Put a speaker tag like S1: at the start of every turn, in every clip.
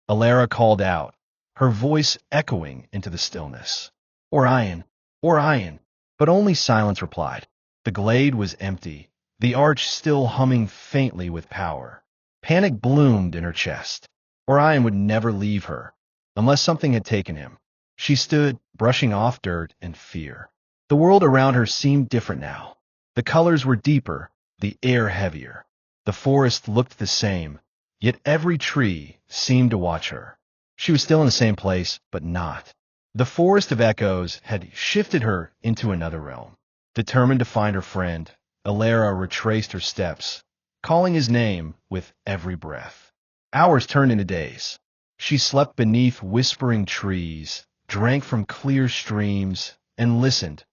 S1: Alara called out, her voice echoing into the stillness. Orion! Orion! But only silence replied. The glade was empty, the arch still humming faintly with power. Panic bloomed in her chest. Orion would never leave her, unless something had taken him. She stood, brushing off dirt and fear. The world around her seemed different now. The colors were deeper, the air heavier. The forest looked the same, yet every tree seemed to watch her. She was still in the same place, but not. The forest of echoes had shifted her into another realm. Determined to find her friend, Alara retraced her steps, calling his name with every breath. Hours turned into days. She slept beneath whispering trees, drank from clear streams, and listened,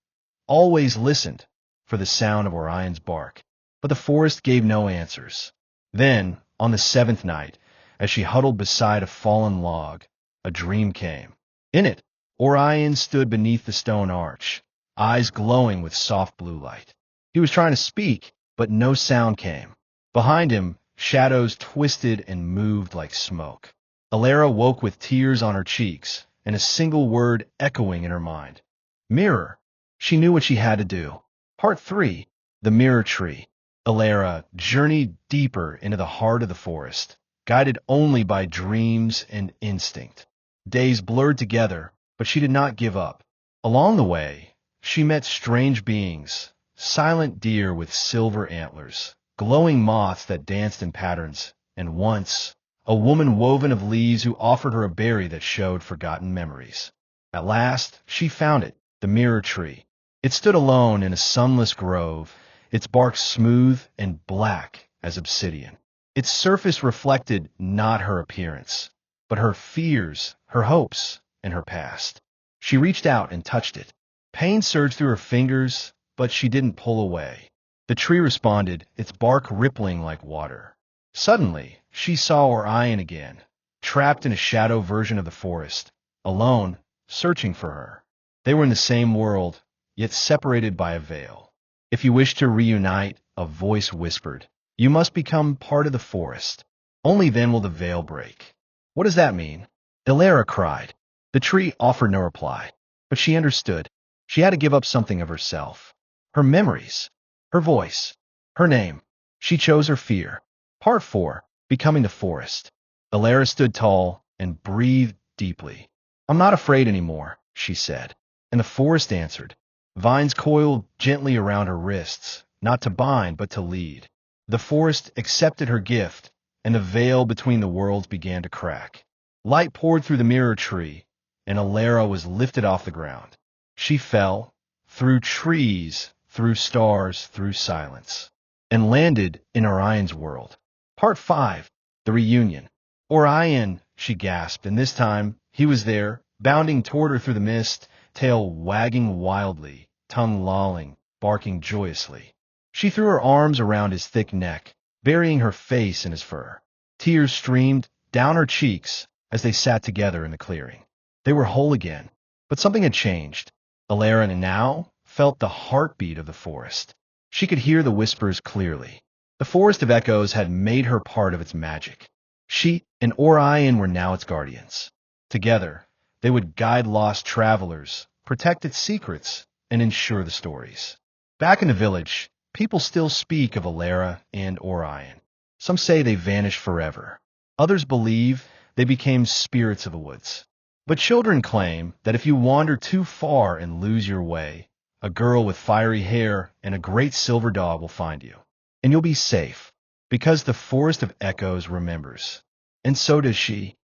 S1: always listened, for the sound of Orion's bark. But the forest gave no answers. Then, on the seventh night, as she huddled beside a fallen log, a dream came. In it, Orion stood beneath the stone arch, eyes glowing with soft blue light. He was trying to speak, but no sound came. Behind him, shadows twisted and moved like smoke. Alara woke with tears on her cheeks and a single word echoing in her mind. Mirror. She knew what she had to do. Part 3. The Mirror Tree. Alara journeyed deeper into the heart of the forest, guided only by dreams and instinct. Days blurred together, but she did not give up. Along the way, she met strange beings, silent deer with silver antlers, glowing moths that danced in patterns, and once, a woman woven of leaves who offered her a berry that showed forgotten memories. At last, she found it, the Mirror Tree. It stood alone in a sunless grove, its bark smooth and black as obsidian. Its surface reflected not her appearance, but her fears, her hopes, and her past. She reached out and touched it. Pain surged through her fingers, but she didn't pull away. The tree responded, its bark rippling like water. Suddenly, she saw Orion again, trapped in a shadow version of the forest, alone, searching for her. They were in the same world, yet separated by a veil. If you wish to reunite, a voice whispered, you must become part of the forest. Only then will the veil break. What does that mean? Alara cried. The tree offered no reply, but she understood. She had to give up something of herself. Her memories, her voice, her name. She chose her fear. Part 4. Becoming the forest. Alara stood tall and breathed deeply. I'm not afraid anymore, she said. And the forest answered. Vines coiled gently around her wrists, not to bind, but to lead. The forest accepted her gift, and the veil between the worlds began to crack. Light poured through the Mirror Tree, and Alara was lifted off the ground. She fell, through trees, through stars, through silence, and landed in Orion's world. Part 5. The Reunion. Orion, she gasped, and this time he was there, bounding toward her through the mist, tail wagging wildly, tongue lolling, barking joyously. She threw her arms around his thick neck, burying her face in his fur. Tears streamed down her cheeks as they sat together in the clearing. They were whole again, but something had changed. Alara now felt the heartbeat of the forest. She could hear the whispers clearly. The forest of echoes had made her part of its magic. She and Orion were now its guardians. Together, they would guide lost travelers, protect its secrets, and ensure the stories. Back in the village, people still speak of Alara and Orion. Some say they vanished forever. Others believe they became spirits of the woods. But children claim that if you wander too far and lose your way, a girl with fiery hair and a great silver dog will find you. And you'll be safe, because the forest of echoes remembers. And so does she.